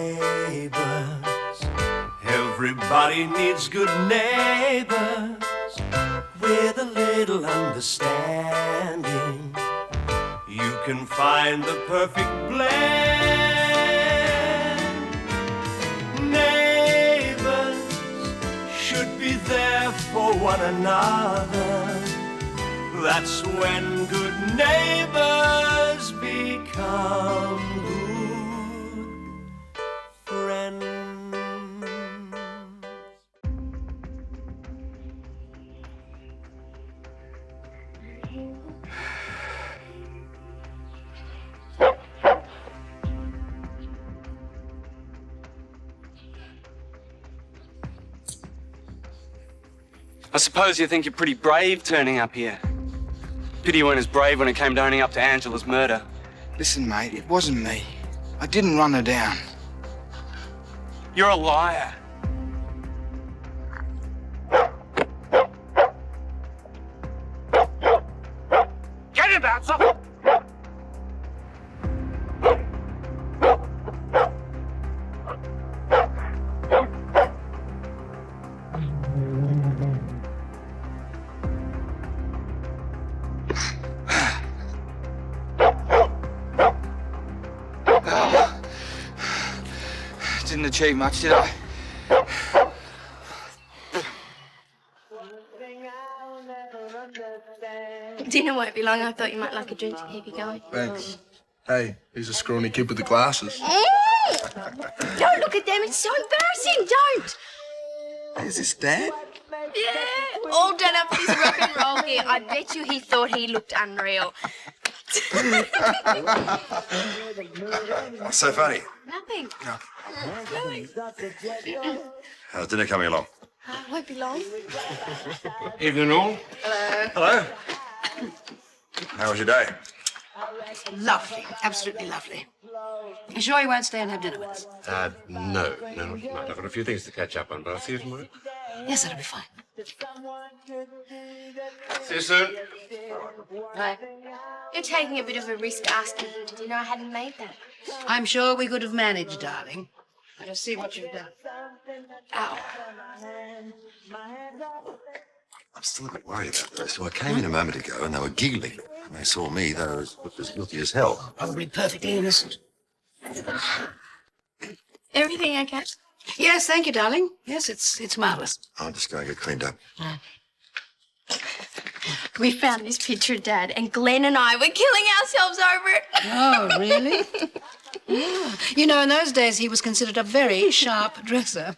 Neighbours, everybody needs good neighbours with a little understanding. You can find the perfect blend. Neighbours should be there for one another. That's when good neighbours become good friends. I suppose you think you're pretty brave turning up here. Pity you weren't as brave when it came to owning up to Angela's murder. Listen, mate, it wasn't me. I didn't run her down. You're a liar. Get it out, son! Didn't achieve much, did I? Dinner won't be long. I thought you might like a drink to keep you going. Thanks. Hey, he's a scrawny kid with the glasses. Don't look at them. It's so embarrassing. Don't. Is this Dad? Yeah, all done up with his rock and roll here. I bet you he thought he looked unreal. What's so funny? Nothing. No. How's dinner coming along? Won't be long. Evening all. Hello. Hello. How was your day? Lovely, absolutely lovely. You sure you won't stay and have dinner with us? No. I've got a few things to catch up on, but I'll see you tomorrow. Yes, that'll be fine. See you soon. Bye. You're taking a bit of a risk asking me to dinner. I hadn't made that. I'm sure we could have managed, darling. I just see what you've done. Ow. I'm still a bit worried about those. So I came in a moment ago and they were giggling. When they saw me, they were as guilty as hell. Probably perfectly innocent. Everything okay? Yes, thank you, darling. Yes, it's marvellous. I'll just go and get cleaned up. We found this picture of Dad, and Glen and I were killing ourselves over it. Oh, really? Yeah. You know, in those days, he was considered a very sharp dresser.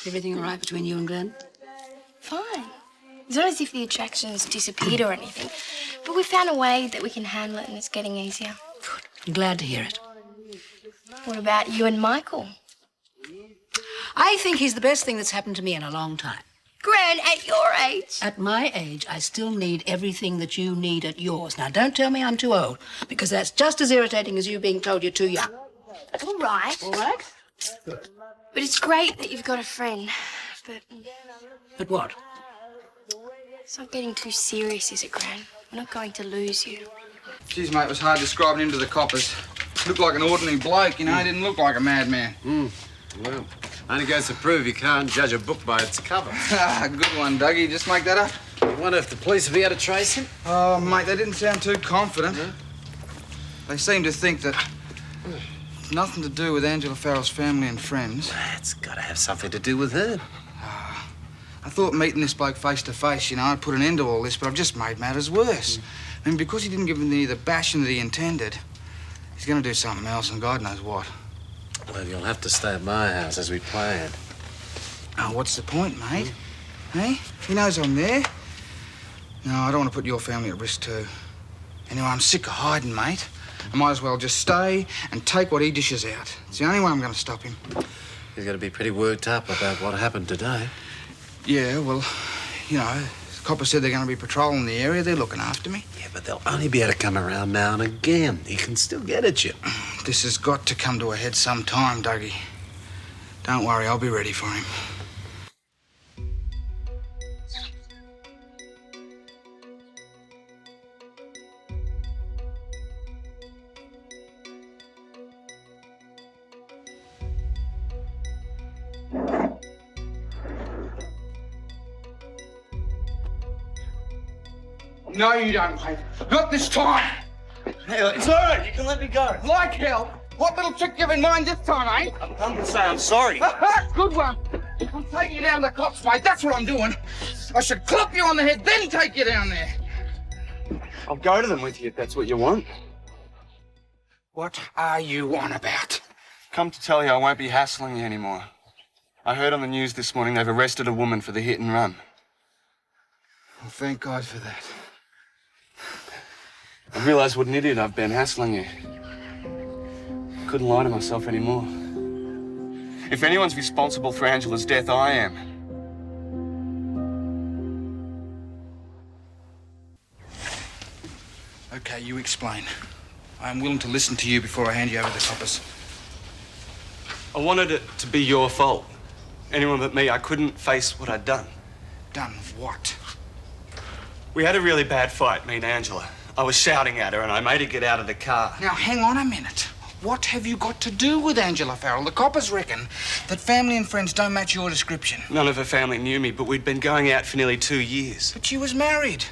Everything all right between you and Glen? Fine. It's not as if the attraction has disappeared or anything, but we found a way that we can handle it, and it's getting easier. Good. I'm glad to hear it. What about you and Michael? I think he's the best thing that's happened to me in a long time. Gran, at your age. At my age, I still need everything that you need at yours. Now, don't tell me I'm too old, because that's just as irritating as you being told you're too young. All right. All right? But it's great that you've got a friend. But what? It's not getting too serious, is it, Gran? We're not going to lose you. Geez, mate, it was hard describing him to the coppers. Looked like an ordinary bloke, you know, he didn't look like a madman. Well, only goes to prove you can't judge a book by its cover. Good one, Dougie. Just make that up. I wonder if the police will be able to trace him? Oh, mate, they didn't sound too confident. No? They seemed to think that nothing to do with Angela Farrell's family and friends. It's got to have something to do with her. I thought meeting this bloke face to face, you know, I'd put an end to all this, but I've just made matters worse. I mean, because he didn't give me the bashing that he intended, he's going to do something else, and God knows what. Well, you'll have to stay at my house as we planned. Oh, what's the point, mate? Hey? He knows I'm there. No, I don't want to put your family at risk too. Anyway, I'm sick of hiding, mate. I might as well just stay and take what he dishes out. It's the only way I'm going to stop him. He's going to be pretty worked up about what happened today. Yeah, well, you know, the coppers said they're going to be patrolling the area. They're looking after me. Yeah, but they'll only be able to come around now and again. He can still get at you. This has got to come to a head sometime, Dougie. Don't worry, I'll be ready for him. No, you don't, mate. Not this time. Hey, it's all right. You can let me go. Like hell. What little trick you have in mind this time, eh? I'm coming to say I'm sorry. Good one. I'm taking you down the cops, mate. That's what I'm doing. I should clop you on the head, then take you down there. I'll go to them with you if that's what you want. What are you on about? Come to tell you I won't be hassling you anymore. I heard on the news this morning they've arrested a woman for the hit and run. Well, thank God for that. I realise what an idiot I've been hassling you. Couldn't lie to myself anymore. If anyone's responsible for Angela's death, I am. Okay, you explain. I'm willing to listen to you before I hand you over the coppers. I wanted it to be your fault. Anyone but me, I couldn't face what I'd done. Done what? We had a really bad fight, me and Angela. I was shouting at her and I made her get out of the car. Now, hang on a minute. What have you got to do with Angela Farrell? The coppers reckon that family and friends don't match your description. None of her family knew me, but we'd been going out for nearly 2 years. But she was married.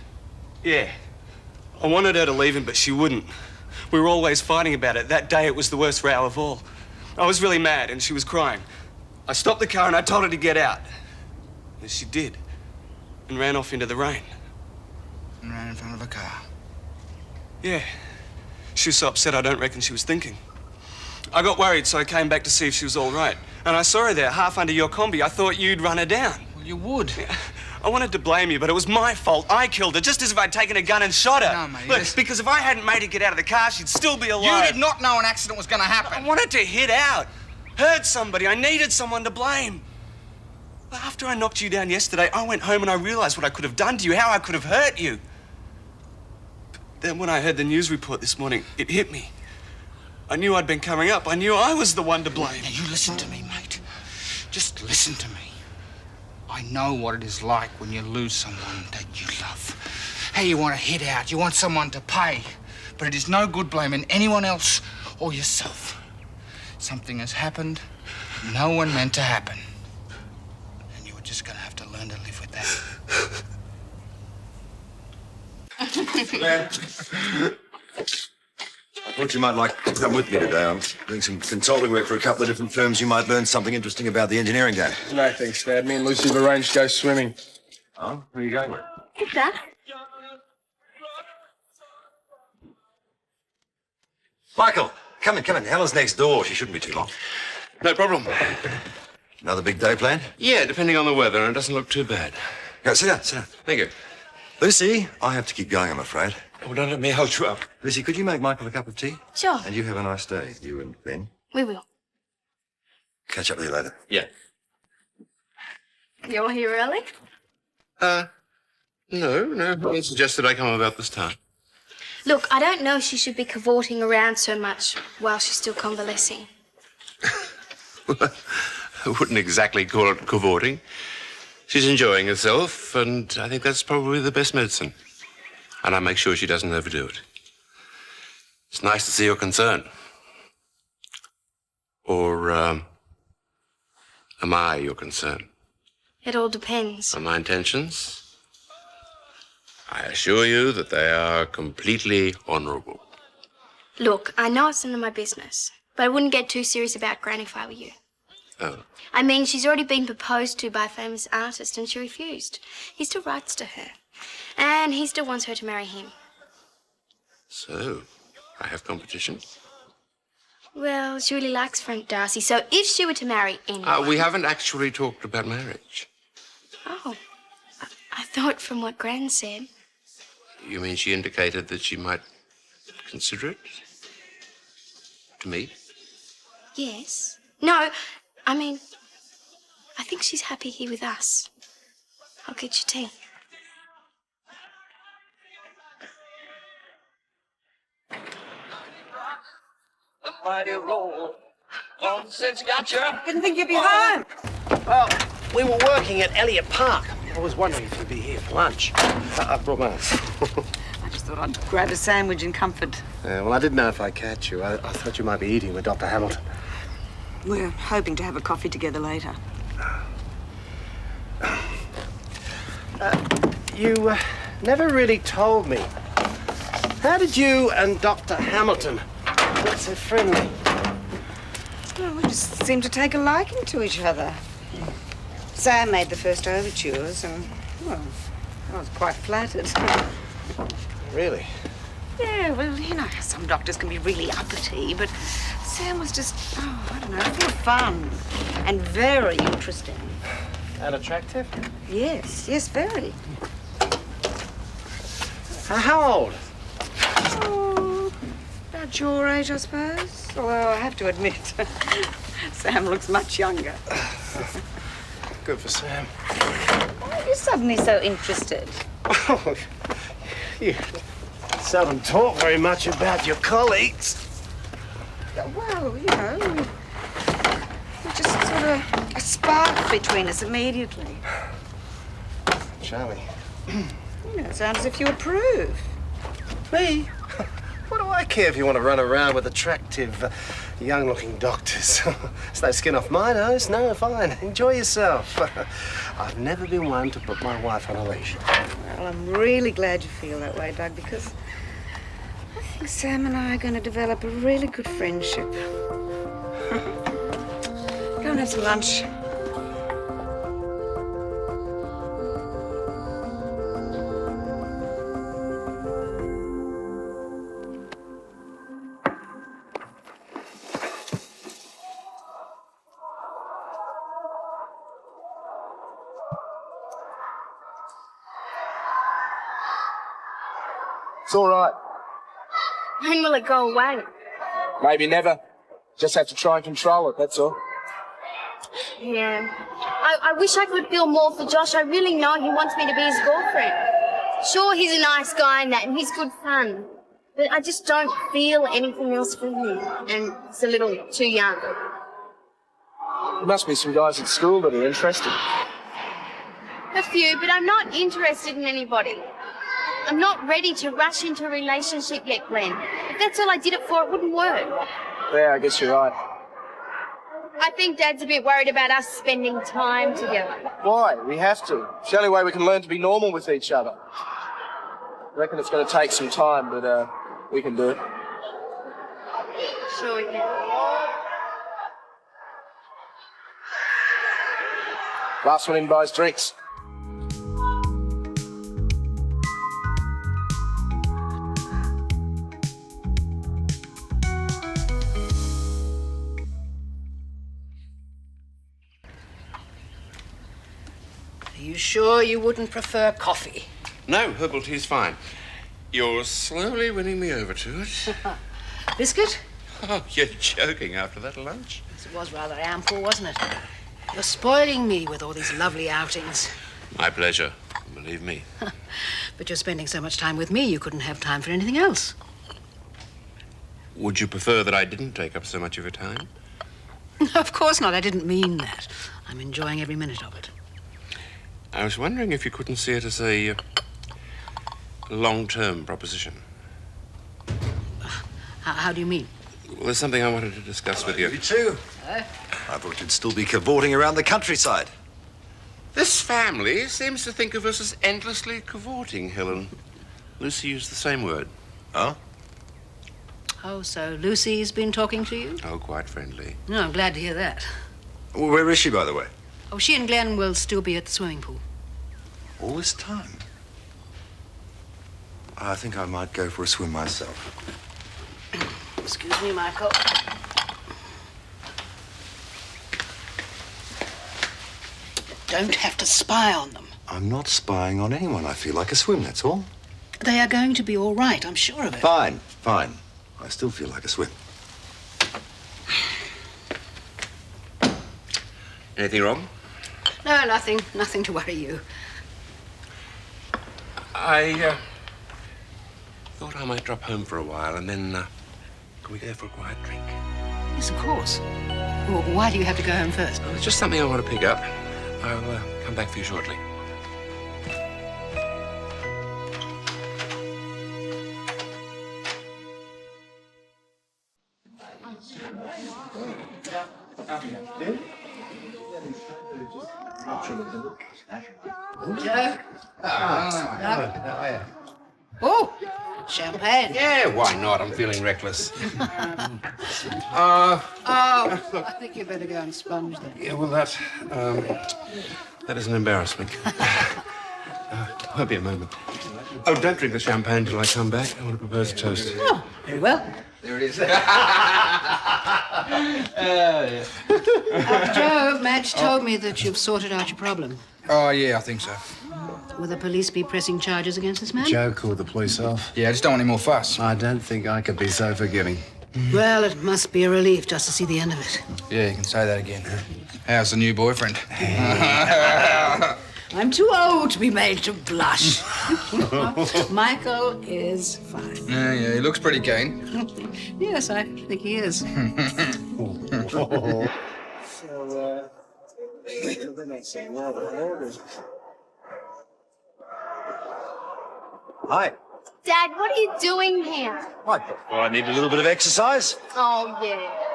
Yeah. I wanted her to leave him, but she wouldn't. We were always fighting about it. That day, it was the worst row of all. I was really mad, and she was crying. I stopped the car and I told her to get out. And she did. And ran off into the rain. And ran in front of a car. Yeah. She was so upset I don't reckon she was thinking. I got worried, so I came back to see if she was all right. And I saw her there, half under your combi. I thought you'd run her down. Well, you would. Yeah. I wanted to blame you, but it was my fault. I killed her, just as if I'd taken a gun and shot her. No, mate. Look, because if I hadn't made her get out of the car, she'd still be alive. You did not know an accident was going to happen. I wanted to hit out. Hurt somebody. I needed someone to blame. But after I knocked you down yesterday, I went home and I realised what I could have done to you, how I could have hurt you. But then when I heard the news report this morning, it hit me. I knew I'd been covering up. I knew I was the one to blame. Now, you listen to me, mate. Just listen to me. I know what it is like when you lose someone that you love. Hey, you want to hit out, you want someone to pay. But it is no good blaming anyone else or yourself. Something has happened no one meant to happen. And you were just going to have to learn to live with Man. I thought you might like to come with me today. I'm doing some consulting work for a couple of different firms. You might learn something interesting about the engineering game. No, thanks, Dad. Me and Lucy have arranged to go swimming. Oh, where are you going with? What's that? Michael, come in. Helen's next door. She shouldn't be too long. No problem. Another big day planned? Yeah, depending on the weather, and it doesn't look too bad. Go, sit down. Thank you. Lucy, I have to keep going, I'm afraid. Oh, don't let me hold you up. Lucy, could you make Michael a cup of tea? Sure. And you have a nice day, you and Ben. We will. Catch up with you later. Yeah. You're here early? No. No one suggested I come about this time. Look, I don't know if she should be cavorting around so much while she's still convalescing. I wouldn't exactly call it cavorting. She's enjoying herself, and I think that's probably the best medicine. And I make sure she doesn't overdo it. It's nice to see your concern. Or, am I your concern? It all depends. On my intentions? I assure you that they are completely honourable. Look, I know it's none of my business, but I wouldn't get too serious about Gran if I were you. Oh. I mean, she's already been proposed to by a famous artist and she refused. He still writes to her. And he still wants her to marry him. So, I have competition? Well, she really likes Frank Darcy, so if she were to marry anyone... We haven't actually talked about marriage. Oh, I thought from what Gran said. You mean she indicated that she might consider it? To me? Yes. No, I mean, I think she's happy here with us. I'll get you tea. Didn't think you'd be home. Well, we were working at Elliott Park. I was wondering if you'd be here for lunch. I brought mine. I just thought I'd grab a sandwich in comfort. Well, I didn't know if I'd catch you. I thought you might be eating with Dr. Hamilton. We're hoping to have a coffee together later. You never really told me. How did you and Dr. Hamilton get so friendly? Well, we just seem to take a liking to each other. Sam made the first overtures, and, well, I was quite flattered. Really? Yeah, well, you know, some doctors can be really uppity, but Sam was just, oh, I don't know, full of fun and very interesting. And attractive? Yes, very. How old? Oh, about your age, I suppose. Although I have to admit, Sam looks much younger. Good for Sam. Why are you suddenly so interested? Oh, you seldom talk very much about your colleagues. Well, you know, we just sort of a spark between us immediately. Charlie. You know, it sounds as if you approve. Me? What do I care if you want to run around with attractive, young-looking doctors? It's no skin off my nose. No, fine. Enjoy yourself. I've never been one to put my wife on a leash. Well, I'm really glad you feel that way, Doug, because I think Sam and I are going to develop a really good friendship. Go and have some lunch. It's all right. When will it go away? Maybe never. Just have to try and control it, that's all. Yeah. I wish I could feel more for Josh. I really know he wants me to be his girlfriend. Sure, he's a nice guy and that, and he's good fun. But I just don't feel anything else for him. And he's a little too young. There must be some guys at school that are interested. A few, but I'm not interested in anybody. I'm not ready to rush into a relationship yet, Glenn. If that's all I did it for, it wouldn't work. Yeah, I guess you're right. I think Dad's a bit worried about us spending time together. Why? We have to. It's the only way we can learn to be normal with each other. I reckon it's going to take some time, but we can do it. Sure we can. Last one in buys drinks. Are you sure you wouldn't prefer coffee? No, herbal tea's fine. You're slowly winning me over to it. Biscuit? Oh, you're joking after that lunch. Yes, it was rather ample, wasn't it? You're spoiling me with all these lovely outings. My pleasure, believe me. But you're spending so much time with me, you couldn't have time for anything else. Would you prefer that I didn't take up so much of your time? Of course not. I didn't mean that. I'm enjoying every minute of it. I was wondering if you couldn't see it as a long-term proposition. How do you mean? Well, there's something I wanted to discuss with you. You too. I thought you'd still be cavorting around the countryside. This family seems to think of us as endlessly cavorting, Helen. Lucy used the same word. Oh? Oh, so Lucy's been talking to you? Oh, quite friendly. No, I'm glad to hear that. Well, where is she, by the way? Oh, she and Glen will still be at the swimming pool. All this time? I think I might go for a swim myself. Excuse me, Michael. Don't have to spy on them. I'm not spying on anyone. I feel like a swim, that's all. They are going to be all right, I'm sure of it. Fine, fine. I still feel like a swim. Anything wrong? No, nothing to worry you. I thought I might drop home for a while and then can we go for a quiet drink? Yes, of course. Well, why do you have to go home first? Oh, it's just something I want to pick up. I'll come back for you shortly. Joe? Oh, champagne. Yeah, why not? I'm feeling reckless. Oh, I think you better go and sponge them. Yeah, well, that is an embarrassment. Won't be a moment. Oh, don't drink the champagne till I come back. I want to propose a toast. Oh, very well. There it is. Joe, Madge told me that you've sorted out your problem. Oh, yeah, I think so. Will the police be pressing charges against this man? Joe called the police off. Yeah, I just don't want any more fuss. I don't think I could be so forgiving. Well, it must be a relief just to see the end of it. Yeah, you can say that again. How's the new boyfriend? I'm too old to be made to blush. Michael is fine. Yeah, he looks pretty keen. Yes, I think he is. Hi. Dad, what are you doing here? Well, I need a little bit of exercise. Oh, yeah.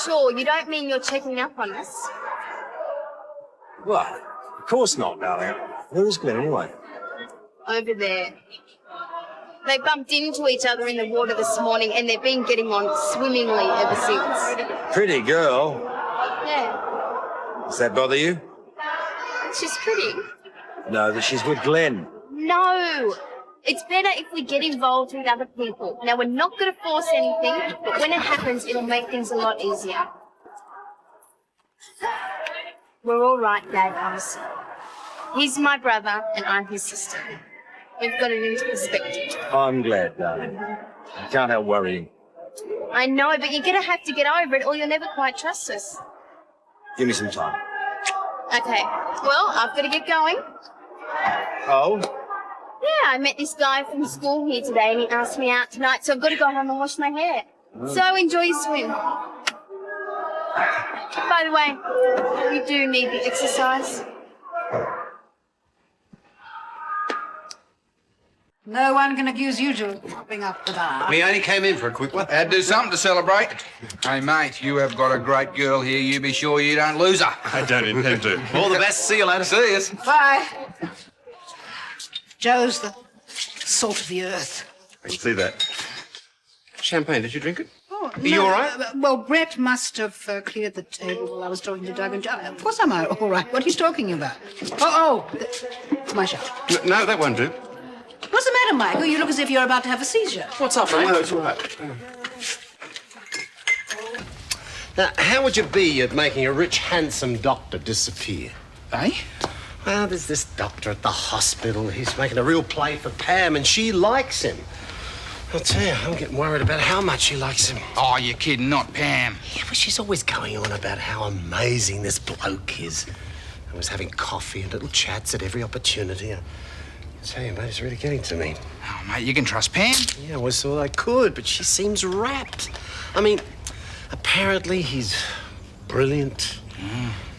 Sure, you don't mean you're checking up on us? Well, of course not, darling. Where is Glen anyway? Over there. They bumped into each other in the water this morning and they've been getting on swimmingly ever since. Pretty girl. Yeah, Does that bother you? she's pretty. No, that she's with Glen. No, it's better if we get involved with other people. Now, we're not going to force anything, but when it happens, it'll make things a lot easier. We're all right, Dad, honestly. He's my brother and I'm his sister. We've got it into perspective. I'm glad, darling. I can't help worrying. I know, but you're going to have to get over it or you'll never quite trust us. Give me some time. Okay, well, I've got to get going. Oh? Yeah, I met this guy from school here today and he asked me out tonight, so I've got to go home and wash my hair. So enjoy your swim. By the way, you do need the exercise. No one can accuse you of propping up the bar. We only came in for a quick one. Had to do something to celebrate. Hey, mate, you have got a great girl here. You be sure you don't lose her. I don't intend to. All the best. See you later. See us. Bye. Joe's the salt of the earth. I can see that. Champagne, did you drink it? Oh, Are you all right? Well, Brett must have cleared the table while I was talking to Doug and Joe. Of course I'm all right. What are you talking about? My shot. No, that won't do. What's the matter, Michael? You look as if you're about to have a seizure. What's up, mate? No, it's all right. Now, how would you be at making a rich, handsome doctor disappear? Eh? Well, there's this doctor at the hospital. He's making a real play for Pam, and she likes him. I'll tell you, I'm getting worried about how much she likes him. Oh, you're kidding, not Pam. Yeah, but she's always going on about how amazing this bloke is. I was having coffee and little chats at every opportunity. I tell you, mate, it's really getting to me. Oh, mate, you can trust Pam. Yeah, I always thought I could, but she seems wrapped. I mean, apparently he's brilliant,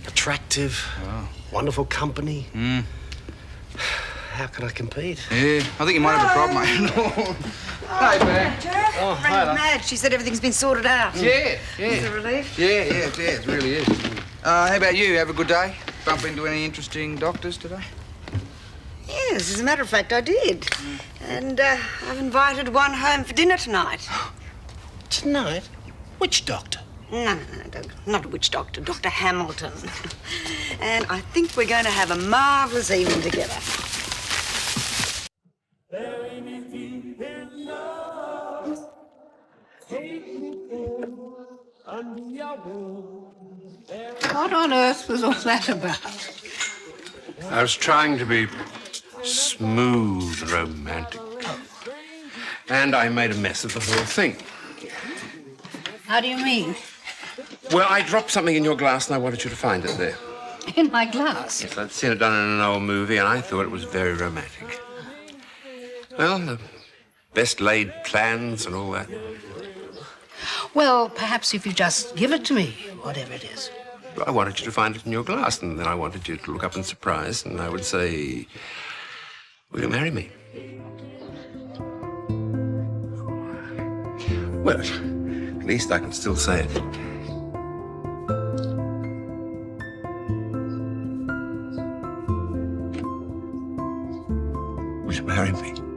attractive, wonderful company. How can I compete? Yeah, I think you might have a problem, mate. Hey, Pam. Oh, hi, Madge. She said everything's been sorted out. Yeah. Is it a relief? Yeah, it really is. How about you? Have a good day? Bump into any interesting doctors today? Yes, as a matter of fact, I did. And I've invited one home for dinner tonight. Tonight? Which doctor? No, not a witch doctor, Dr. Hamilton. And I think we're going to have a marvellous evening together. What on earth was all that about? I was trying to be smooth and romantic. And I made a mess of the whole thing. How do you mean? Well, I dropped something in your glass and I wanted you to find it there. In my glass? Yes, I'd seen it done in an old movie and I thought it was very romantic. Well, the best laid plans and all that. Well, perhaps if you just give it to me, whatever it is. I wanted you to find it in your glass, and then I wanted you to look up in surprise, and I would say, will you marry me? Well, least I can still say it. Will you marry me?